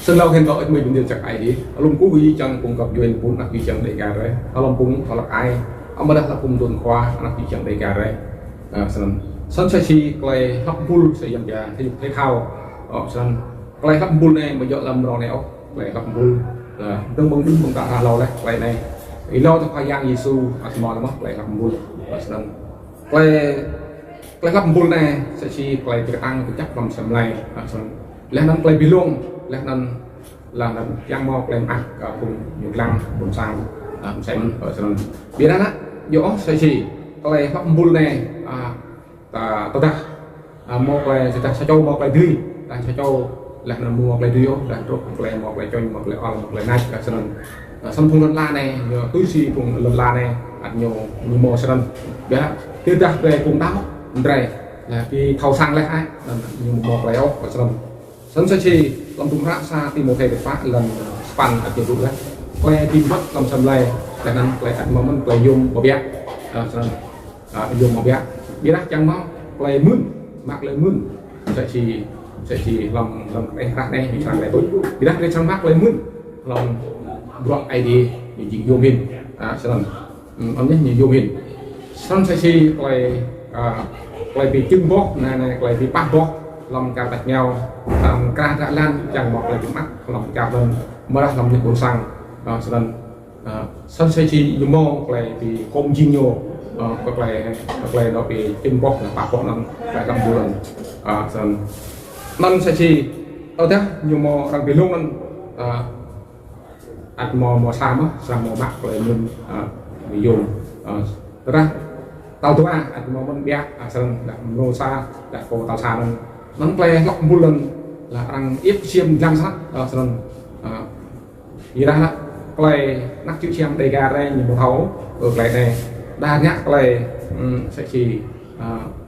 sân lâu thêm gọi mình điều chẳng ai đi lùng cú vi chẳng cùng gặp duyên cũng là vi chẳng đầy cả đấy lùng cũng họ là ai ông bắt là cùng tuần qua là vi chẳng đầy cả đấy sân chơi chi play hấp bull sẽ dần dần thể dục thể thao sân play hấp bull này bây giờ làm rò nẻo play hấp bull tương bông đứng bông tạ lâu đấy play này ý lo cho khoai giang Giêsu mò lắm play hấp bull sân play hấp bull này sẽ chi play cái ăn cái chắc làm sầm này lên năng play bị luôn lên năng là giang mò play ăn cùng nhiều lăng cùng sang sẽ ở sân biết đó dỗ sẽ chi play hấp bull này tôi ta một là sẽ cho một là đi ta sẽ cho là mua lại đi là rút lại một lại cho một lại on một lại này cả sân sân phong lần la này túi xì cùng lần la này nhiều mùa sân đấy tiếp theo về cùng tao đây là cái thầu sang lại hai nhiều một lại ở sân sân sẽ chi làm tung rã xa tìm một thể để phá lần span ở kiểu đấy quay tìm mất làm sân này để năng lại ăn món lại dùng một bé sân dùng một bé biết chẳng mau play mướn mặc lấy mướn sẽ chỉ làm cái khác này mình làm lại tốt biết cái trang mắc lấy mướn làm block ID những gì vô mình sẽ làm ông nhé nhiều vô mình xong sẽ chỉ play bị chân bóc này play bị bắt bóc làm cao tạch nhau làm ca đã lan chẳng một là bị mắt làm cao lên mới làm những cuốn sang sẽ làm xong sẽ chỉ dùng mô play bị công chinh nhiều các play nó bị chân bóc là bắt bóc nó phải làm buồn xong nên sẽ chỉ tao thế nhiều mò đặc biệt luôn nên ăn mò sam á sam mò bạc lại mình bị dùng ra tao thứ ba ăn mò mình bé xong đặt mò sa đặt cổ tao sa nó play lọc một lần là ăn ít chiêm răng sắt xong gì đó play nắp chữ chiêm đầy gà đây nhiều một thấu ở lại này đa nhắc play sẽ chỉ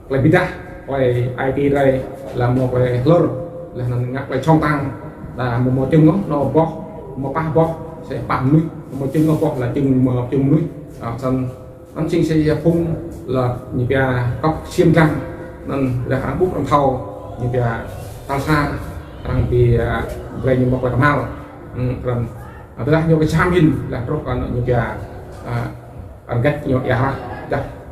play pizza play IT đây là một play lơ là ngắt play trong tăng là một chân nó bó một ba bó sẽ bằng núi một chân nó bó là chân núi xong anh sinh sẽ phun là như kia cọc xiêm răng nên là khả bút trong thầu như kia tao xa rằng thì về như một loại màu còn tôi đã nhiều cái trăm nghìn là rất còn như kia ăn cách nhiều ya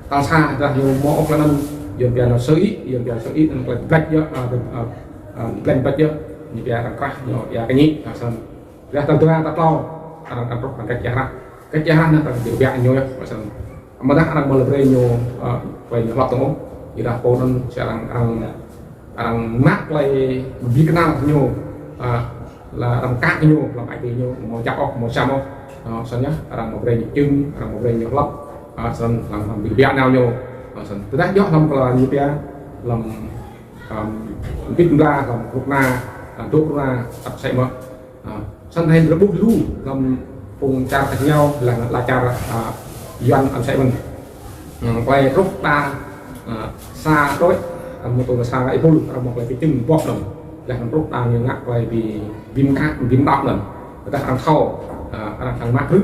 tao xa ra nhiều mẫu là nên giờ bây nó sơ ít nên là cách nhớ lên bật nhớ như bây giờ là nhiều cái nhị xong ra tao tôi tao to ăn rất là cách giá nó là điều dạng nhiều và xong mà đã ăn một lần nhiều về nhiều lọc tổng thì là cô nên sẽ ăn mát lại biết cái nào nhiều là làm cát nhiều làm ai thì nhiều một chắp một trăm không xong nhá làm một đây chưng làm một đây nhiều lọc xong làm điều dạng nào nhiều xong từ đó gió làm là như thế làm biết ra làm cục na làm tốt ra tập chạy mà xong thêm nó bút lưu làm cùng cha thật nhau là cha doanh ăn chạy mình quay rút ta xa đối một tuần là xa cái bút một là cái chân bọt đồng là thằng rút ta như ngắt quay vì viêm đau lần người ta ăn thâu ăn thằng mát rứt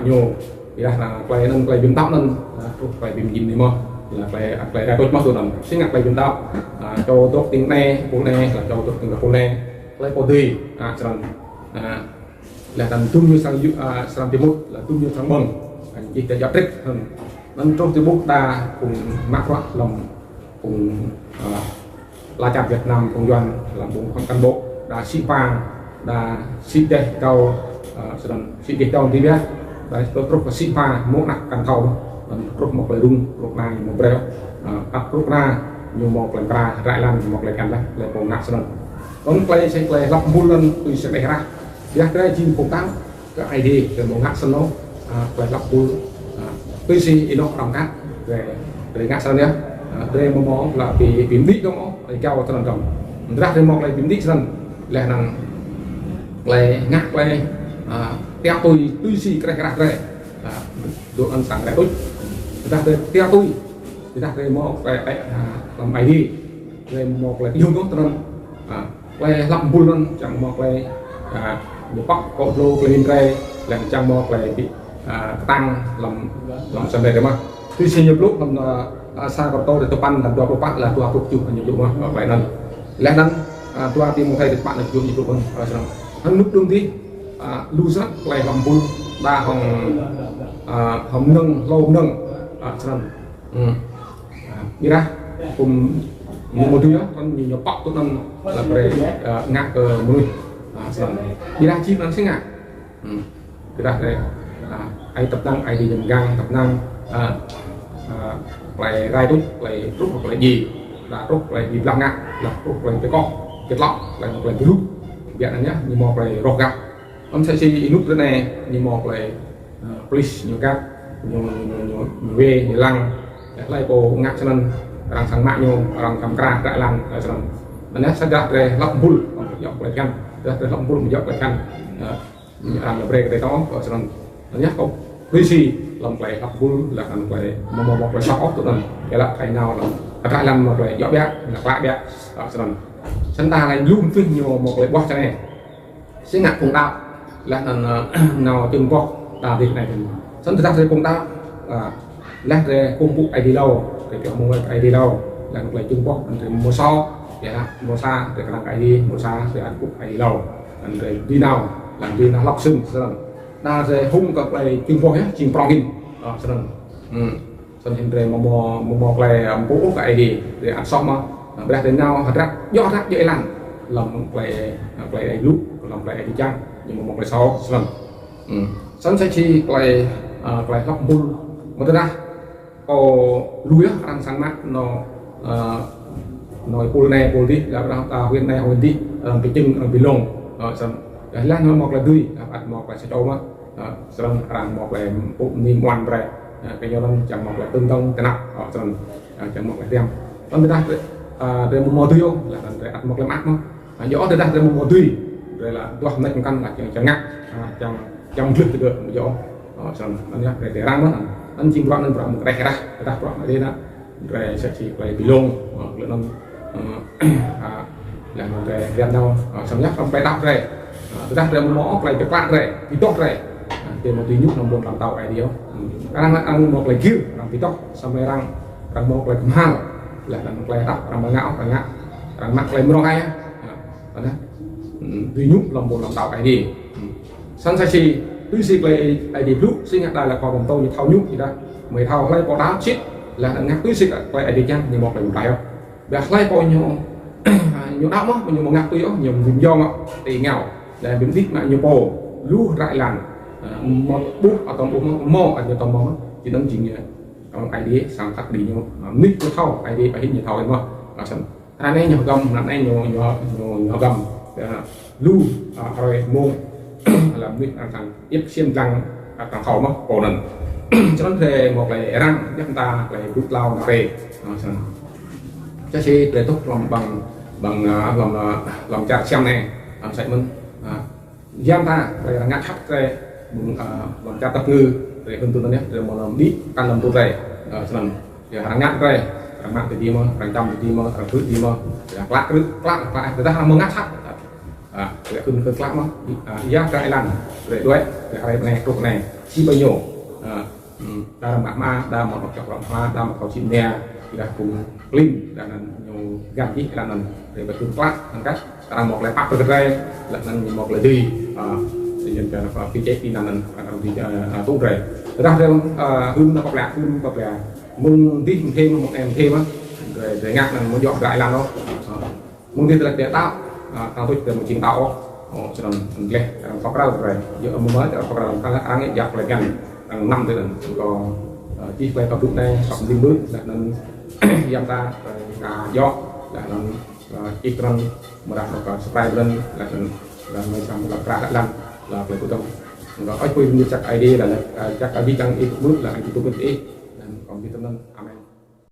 nhiều thì là quay nên quay viêm đau nên rút quay viêm gì mà là quay ra tốt mất rồi lần xin ngắt quay viêm đau cho tốt tiếng ne cô ne là cho tốt tiếng là cô ne lấy cô tùy xong là thành tung như sang tiêm bút là tung như sang bần chỉ để giải thích hơn nên trong tiêm bút ta cùng mắc quá lòng cùng là chạm Việt Nam cùng doanh làm bốn con cán bộ đã sĩ vàng đã sĩ đây cầu sĩ việt đầu tí biết đấy tôi rất là sĩ vàng mỗi nặng càng cầu rất một lời rung rất này một bèo áp rất ra nhiều một lần ra lại làm một lần càng lại cùng nặng xong vẫn play sẽ play lọc một lần tôi sẽ đẩy ra giác đây chim cùng tao cái ID từ một ngắt sân nó play lọc bull tôi xin nó đồng cắt về ngắt sân nhé đây một món là bị bím đít đó để cao cho đồng ra đây một lại bím đít sân là năng lại ngắt lại theo tôi xin cái này đồ ăn sáng lại tốt ra đây theo tôi thì ra đây một lại làm ID đây một lại dùng tốt hơn lại lọc bull luôn chẳng một lại một bóc cổ lô lên đây làm trang một lại bị tăng làm sân này đúng không? Tuy nhiên nhiều lúc làm xa còn tôi để tôi pan làm tôi bắt là tôi chụp nhiều lúc mà vậy nên lẽนั้นtôi tìm một thầy được bạn được chụp nhiều lúc hơn hắn lúc đương tí lưu rất lại làm bùn đa hồng nâng lâu nâng cho nên như ra cùng một thứ đó con nhìn nó bọc tốt năm là về ngạc mùi như ra chim nó sẽ ngạc cái đặt này ai tập năng ai thì dần gang tập năng lại gai rút lại rút hoặc lại gì là rút lại gì làm ngạc là rút lại cái con kết lọ lại một lần rút vậy là nhá như một lại rột gặp ông sẽ chỉ nút cái này như một lại please nhiều các nhiều về nhiều lăng lại bộ ngạc cho nên orang sang mak nyo orang kamkra tak lan salam mana sadah re lambul yok lekan dah re lambul yok lekan orang bre ke to salam nya ko visi lam play lambul là kan play mo play shop tu nan ya la kai nào là tak lan mo play yok bia là lạ bia salam chúng ta lại luôn phim nhiều một play box cho này sẽ ngạc cùng đạo là nào từng box ta việc này chúng ta sẽ cùng đạo là re cùng bộ ID lâu để cái mua ID đâu là một loại Trung Quốc để mua so vậy là mua xa để làm ID mua xa để ăn cục ID lâu để đi nào làm đi nó lọc sưng rồi ta sẽ hung các loại Trung Quốc nhé chìm plugin đó cho nên cho nên để một loại bộ cái ID để ăn xong mà bây giờ nào hạt rác do rác dễ làm một loại lúc làm loại ID chăng nhưng một loại sau cho nên sẵn sẽ chi loại lọc bull một thứ ra lúa ăn sáng mắt nó nói pol này pol đi là ta huyện này huyện đi cái chân bị lồng xong cái lá nó mọc là tươi ăn mọc là sẽ trâu mà xong ăn mọc là bụng ni ngoan rồi cái nhau đang chẳng mọc là tương tông cái nào xong chẳng mọc là đem còn người ta để một mùa tươi không là để ăn mọc là mát mà gió để ta để một mùa tươi rồi là đo này cũng căn là chẳng ngắt chẳng lực được gió xong anh để răng đó anh chim rong nên một cái ra đặt rong ở đây đó rồi sẽ chỉ phải bị lông lượng năm là một cái đem đâu xong nhắc ông phải đắp rồi đặt ra một mỏ phải được lạ rồi bị tốt rồi thì một tí nhúc nó buồn làm tàu này đi không ăn một lấy kêu làm tí tóc xong rồi răng một lấy hang là một lấy đắp làm ngạo răng mặt lấy mưa ngay tí nhúc làm buồn làm tàu này đi sẵn sàng chi tuy gì về ID blue sinh ngạc đây là còn tôi như thao nhúc gì đó mấy thao lấy có đá chết là ngạc tuy gì về ID chăng như một lần đại không để lấy coi nhiều đá mất nhiều một ngạc tuy nhiều dùng do mà thì nghèo để biến tích mà nhiều bồ lú lại làn một bút ở trong bút mò ở nhiều tầm mò chỉ đơn chỉ ID sang tắt đi nhiều nick của thao ID phải nhiều thao mà anh ấy nhiều gầm anh ấy nhiều gầm lú rồi mông là mình thằng ít xiêm răng thằng khẩu mất cổ nần cho nên về một lại răng chúng ta lại rút lao về cho chị để tốt bằng làm chặt xem này sẽ mình giam ta là ngắt hắt về làm chặt tập ngư để hơn tôi nhé để một làm đi căn làm tôi về cho nên hàng ngắt về hàng mạng thì đi mà hàng trăm thì đi mà hàng thứ đi mà lạ người ta làm ngắt hắt để khơi lạ mà giá cái lần để đuổi để cái này cục này chi bao nhiêu đa là ma đa một học chọc ma đa một học chim nè thì là cùng linh là nhiều gan chí là lần để về khơi lạ bằng cách là một lại bắt được đây là lần một lại đi thì nhân cho nó phi chế phi là lần thì tốt rồi ra theo hương nó bọc là mông tí thêm một em thêm á để ngạc là một dọn lại làm đâu mông tí là để tạo tao tôi một chiến tàu cho nên lệ phát ra rồi giờ mới phát ra các anh ấy giặc lại gần năm tới lần còn chi phí tập trung này cộng liên bước là nên giam ta cả gió là nên chỉ cần mà đặt vào spray lên là mình làm là ra lần là phải cố gắng rồi ai quên như chắc ID là chắc ID tăng ít bước là anh chỉ tôi biết còn cái tâm năng